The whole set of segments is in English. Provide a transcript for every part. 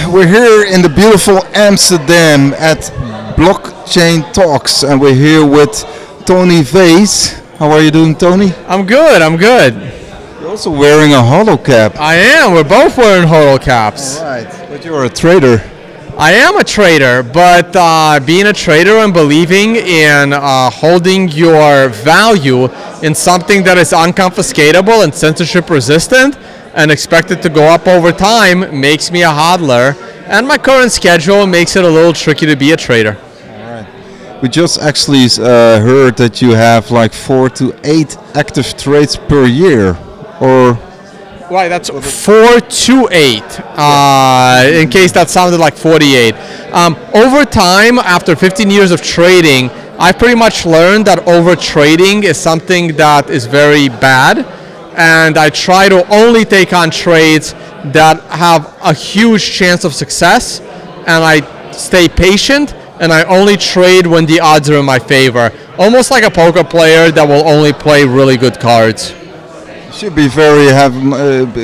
we're here in the beautiful Amsterdam at Blockchaintalks, and we're here with Tone Vays. How are you doing, Tony? I'm good, I'm good. You're also wearing a holo cap. I am, we're both wearing holo caps. All right, but you're a trader. I am a trader, but being a trader and believing in holding your value in something that is unconfiscatable and censorship resistant and expected to go up over time makes me a hodler, and my current schedule makes it a little tricky to be a trader. All right. We just actually heard that you have like 4 to 8 active trades per year, or... Right, that's 4 to 8, in case that sounded like 48. Over time, after 15 years of trading, I've pretty much learned that over trading is something that is very bad, and I try to only take on trades that have a huge chance of success, and I stay patient, and I only trade when the odds are in my favor. Almost like a poker player that will only play really good cards. Should be have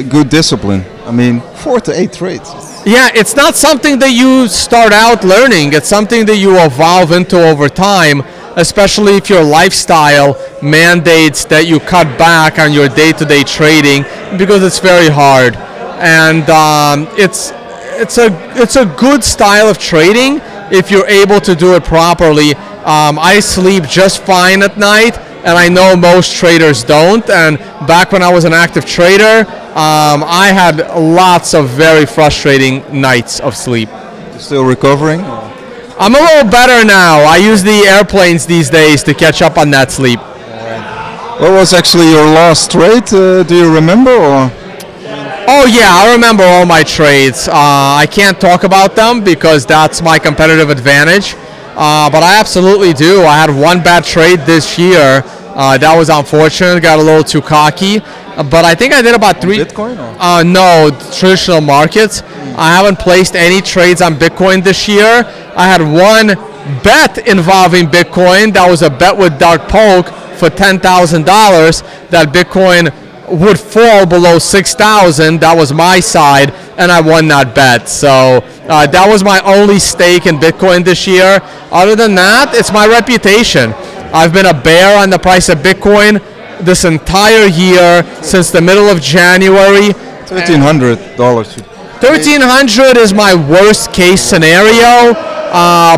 good discipline. I mean, 4 to 8 trades. Yeah, it's not something that you start out learning. It's something that you evolve into over time, especially if your lifestyle mandates that you cut back on your day-to-day trading, because it's very hard. And it's a good style of trading if you're able to do it properly. I sleep just fine at night, and I know most traders don't. And back when I was an active trader, I had lots of very frustrating nights of sleep. You're still recovering? I'm a little better now. I use the airplanes these days to catch up on that sleep. What was actually your last trade? Do you remember? Or? Oh yeah, I remember all my trades. I can't talk about them because that's my competitive advantage. But I absolutely do. I had one bad trade this year. That was unfortunate. Got a little too cocky. But I think I did about 3. Bitcoin? Or? No, traditional markets. I haven't placed any trades on Bitcoin this year. I had one bet involving Bitcoin. That was a bet with Dark Poke for $10,000 that Bitcoin would fall below 6,000. That was my side, and I won that bet. So that was my only stake in Bitcoin this year. Other than that, it's my reputation. I've been a bear on the price of Bitcoin this entire year since the middle of January. $1,300. $1,300 is my worst case scenario,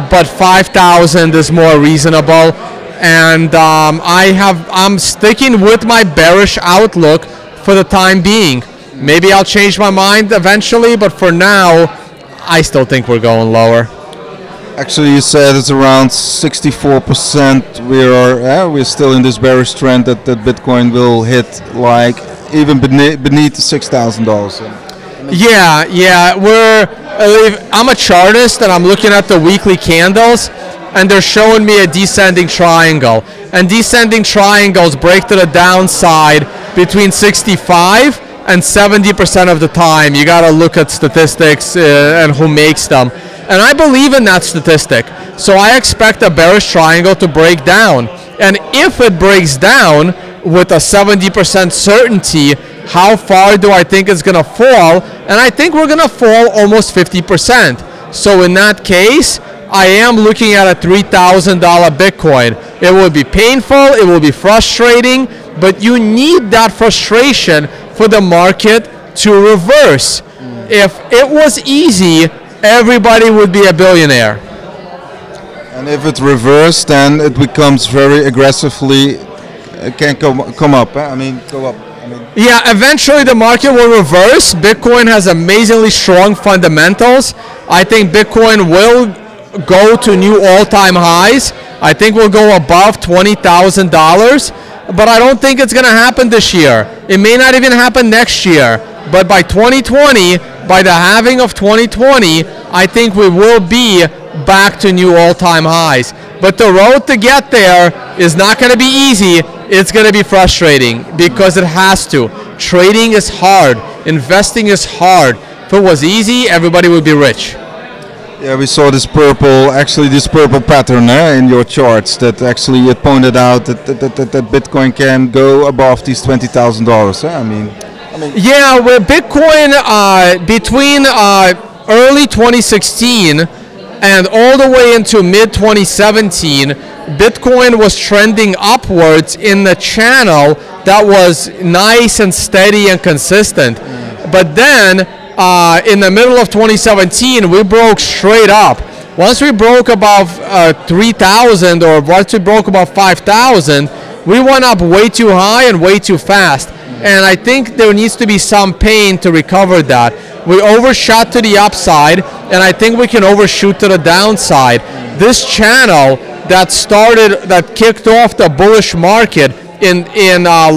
but 5,000 is more reasonable. And I'm sticking with my bearish outlook for the time being. Maybe I'll change my mind eventually, but for now, I still think we're going lower. Actually, you said it's around 64%. We're still in this bearish trend that Bitcoin will hit like even beneath $6,000. Yeah. I'm a chartist, and I'm looking at the weekly candles, and they're showing me a descending triangle. And descending triangles break to the downside between 65 and 70% of the time. You got to look at statistics and who makes them. And I believe in that statistic. So I expect a bearish triangle to break down. And if it breaks down with a 70% certainty, how far do I think it's going to fall? And I think we're going to fall almost 50%. So in that case, I am looking at a $3,000 Bitcoin. It will be painful, it will be frustrating, but you need that frustration for the market to reverse. If it was easy, everybody would be a billionaire. And if it's reversed, then it becomes very aggressively, it can't come up. I mean, go up. Yeah, eventually the market will reverse. Bitcoin has amazingly strong fundamentals. I think Bitcoin will go to new all-time highs. I think we'll go above $20,000, but I don't think it's going to happen this year. It may not even happen next year, but by 2020, by the halving of 2020, I think we will be back to new all-time highs. But the road to get there is not going to be easy. It's going to be frustrating because it has to. Trading is hard. Investing is hard. If it was easy, everybody would be rich. Yeah, we saw this purple pattern in your charts that actually it pointed out that Bitcoin can go above these $20,000. I mean, yeah, with Bitcoin between early 2016 and all the way into mid 2017, Bitcoin was trending upwards in the channel that was nice and steady and consistent. But then in the middle of 2017, we broke straight up. Once we broke above 3,000 or once we broke above 5,000, we went up way too high and way too fast. And I think there needs to be some pain to recover that. We overshot to the upside, and I think we can overshoot to the downside. This channel that kicked off the bullish market in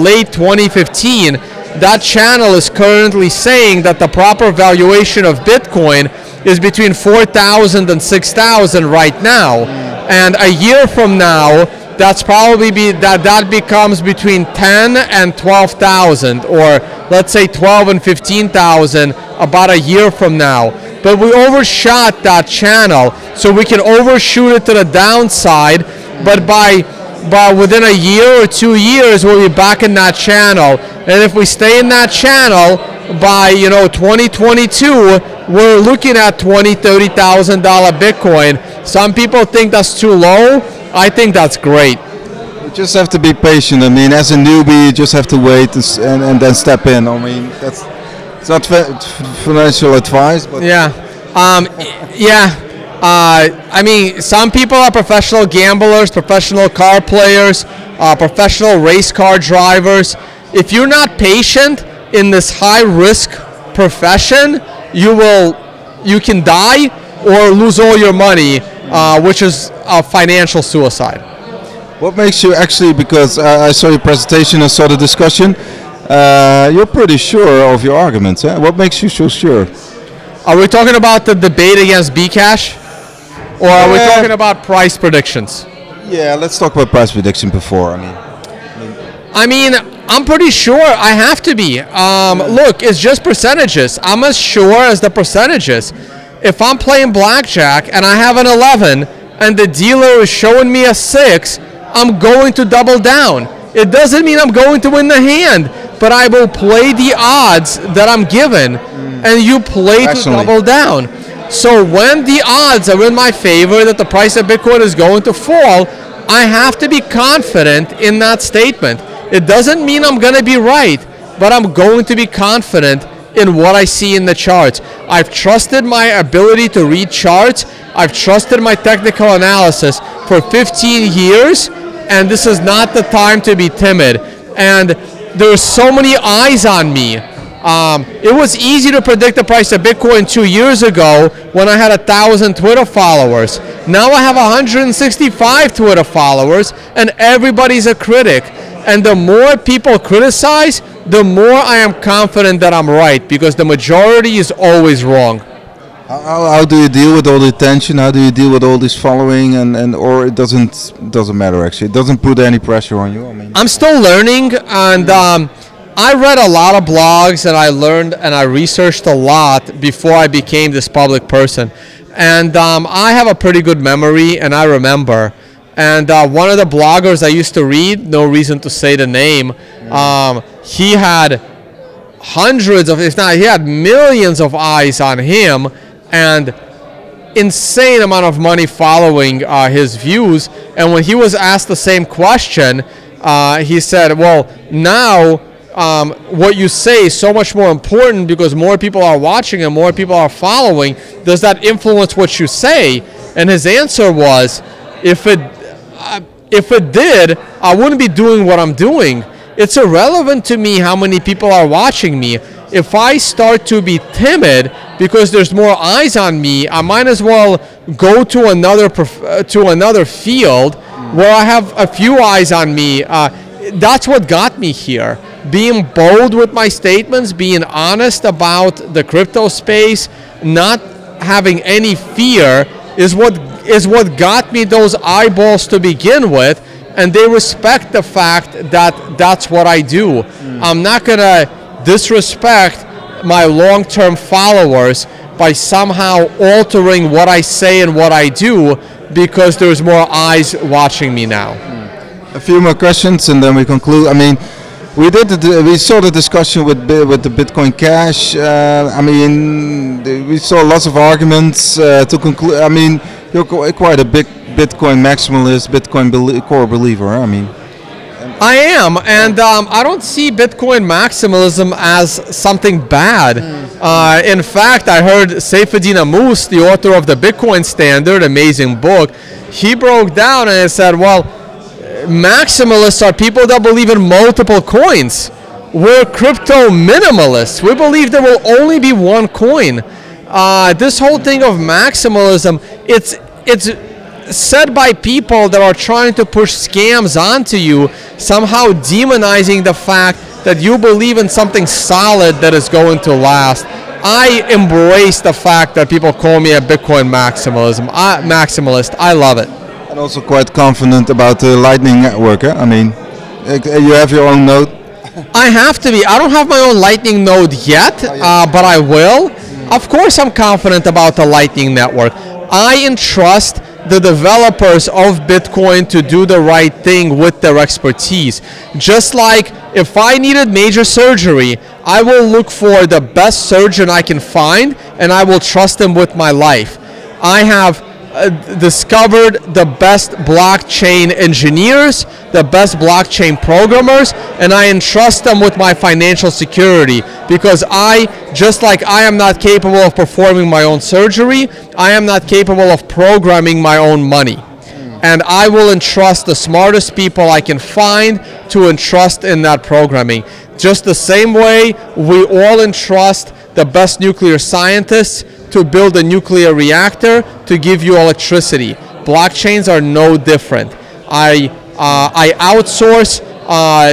late 2015, that channel is currently saying that the proper valuation of Bitcoin is between 4,000 and 6,000 right now. And a year from now, that's probably that becomes between 10 and 12,000, or let's say 12 and 15,000 about a year from now. But we overshot that channel, so we can overshoot it to the downside. But by within a year or 2 years, we'll be back in that channel. And if we stay in that channel by 2022, we're looking at $20,000, $30,000 Bitcoin. Some people think that's too low. I think that's great. You just have to be patient. I mean, as a newbie, you just have to wait and then step in. I mean, it's not financial advice, but yeah, I mean, some people are professional gamblers, professional car players, professional race car drivers. If you're not patient in this high risk profession, you can die or lose all your money, which is a financial suicide. What makes you actually, because I saw your presentation and saw the discussion, you're pretty sure of your arguments. Eh? What makes you so sure? Are we talking about the debate against Bcash? Or are we talking about price predictions? Yeah, let's talk about price prediction before. I mean, I'm pretty sure I have to be. Look, it's just percentages. I'm as sure as the percentages. If I'm playing blackjack and I have an 11 and the dealer is showing me a 6, I'm going to double down. It doesn't mean I'm going to win the hand, but I will play the odds that I'm given, and you play to double down. So when the odds are in my favor that the price of Bitcoin is going to fall, I have to be confident in that statement. It doesn't mean I'm going to be right, but I'm going to be confident in what I see in the charts. I've trusted my ability to read charts. I've trusted my technical analysis for 15 years, and this is not the time to be timid. And there's so many eyes on me. It was easy to predict the price of Bitcoin 2 years ago when I had 1,000 Twitter followers. Now I have 165 Twitter followers, and everybody's a critic. And the more people criticize, the more I am confident that I'm right, because the majority is always wrong. How do you deal with all the attention? How do you deal with all this following, or it doesn't matter actually? It doesn't put any pressure on you. I mean, I'm still learning, and I read a lot of blogs, and I learned and I researched a lot before I became this public person. And I have a pretty good memory, and I remember. And one of the bloggers I used to read, no reason to say the name, he had hundreds of, if not, he had millions of eyes on him, and insane amount of money following his views. And when he was asked the same question, he said, well, now what you say is so much more important because more people are watching and more people are following. Does that influence what you say? And his answer was, if it did, I wouldn't be doing what I'm doing. It's irrelevant to me how many people are watching me. If I start to be timid because there's more eyes on me, I might as well go to another field where I have a few eyes on me. That's what got me here. Being bold with my statements, being honest about the crypto space, not having any fear is what got me those eyeballs to begin with, and they respect the fact that that's what I do. I'm not gonna disrespect my long-term followers by somehow altering what I say and what I do because there's more eyes watching me now. A few more questions and then we conclude. I mean, We did. We saw the discussion with the Bitcoin Cash. I mean, we saw lots of arguments to conclude. I mean, you're quite a big Bitcoin maximalist, Bitcoin core believer. I mean, I am, and I don't see Bitcoin maximalism as something bad. In fact, I heard Saifedean Ammous, the author of the Bitcoin Standard, amazing book, he broke down and said, well, maximalists are people that believe in multiple coins. We're crypto minimalists. We believe there will only be one coin. This whole thing of maximalism, it's said by people that are trying to push scams onto you, somehow demonizing the fact that you believe in something solid that is going to last. I embrace the fact that people call me a Bitcoin maximalist. I love it. And also quite confident about the Lightning Network. I mean, you have your own node. I have to be. I don't have my own Lightning node yet, but I will. Of course, I'm confident about the Lightning Network. I entrust the developers of Bitcoin to do the right thing with their expertise. Just like if I needed major surgery, I will look for the best surgeon I can find, and I will trust them with my life. I have discovered the best blockchain engineers, the best blockchain programmers, and I entrust them with my financial security, because just like I am not capable of performing my own surgery, I am not capable of programming my own money. And I will entrust the smartest people I can find to entrust in that programming. Just the same way we all entrust the best nuclear scientists to build a nuclear reactor to give you electricity. Blockchains are no different. I outsource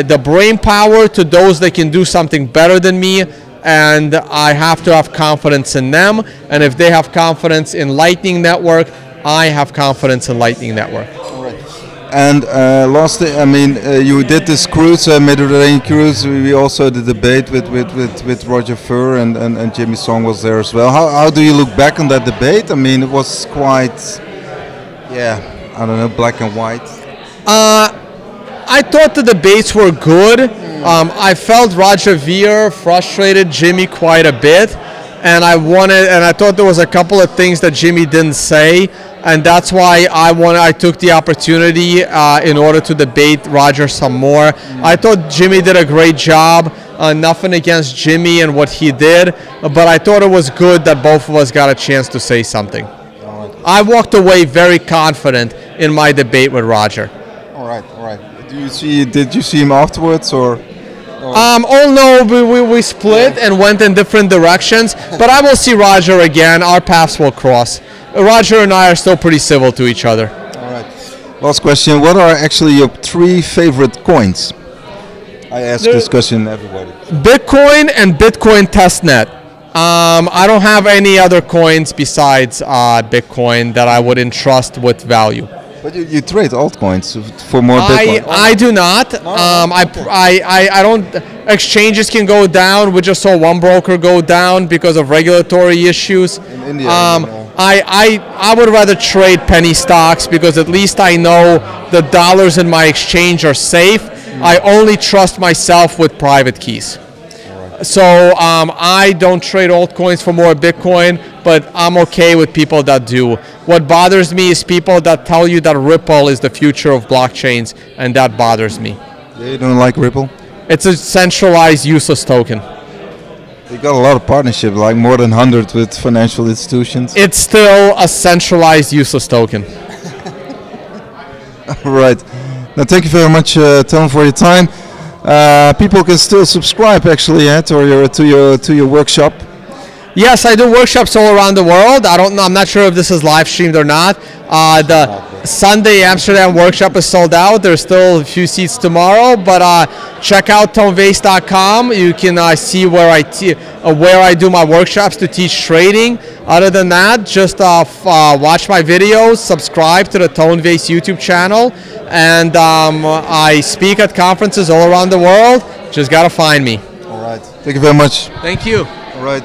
the brain power to those that can do something better than me, and I have to have confidence in them. And if they have confidence in Lightning Network, I have confidence in Lightning Network. And last thing, I mean, you did this cruise, Mediterranean cruise. We also did the debate with Roger Ver and Jimmy Song was there as well. How do you look back on that debate? I mean, it was quite, yeah, I don't know, black and white. I thought the debates were good. I felt Roger Ver frustrated Jimmy quite a bit, and I thought there was a couple of things that Jimmy didn't say. And that's why I took the opportunity in order to debate Roger some more. I thought Jimmy did a great job. Nothing against Jimmy and what he did, but I thought it was good that both of us got a chance to say something. I walked away very confident in my debate with Roger. All right, all right. Did you see him afterwards, or? Oh no, we split and went in different directions. But I will see Roger again. Our paths will cross. Roger and I are still pretty civil to each other. All right. Last question. What are actually your 3 favorite coins? I ask this question to everybody. Bitcoin and Bitcoin testnet. I don't have any other coins besides Bitcoin that I would entrust with value. But you trade altcoins for more Bitcoin. I do not. I don't. Exchanges can go down. We just saw one broker go down because of regulatory issues. In India. I would rather trade penny stocks, because at least I know the dollars in my exchange are safe. I only trust myself with private keys. So I don't trade altcoins for more Bitcoin, but I'm okay with people that do. What bothers me is people that tell you that Ripple is the future of blockchains, and that bothers me. Yeah, you don't like Ripple? It's a centralized, useless token. You got a lot of partnership, like more than 100 with financial institutions. It's still a centralized, useless token. All right. Now, thank you very much, Tone, for your time. People can still subscribe, actually, to your workshop. Yes, I do workshops all around the world. I don't know. I'm not sure if this is live streamed or not. The Sunday Amsterdam workshop is sold out. There's still a few seats tomorrow, but check out tonevays.com. You can see where I do my workshops to teach trading. Other than that, just watch my videos, subscribe to the Tone Vays YouTube channel, and I speak at conferences all around the world. Just gotta find me. All right. Thank you very much. Thank you. All right.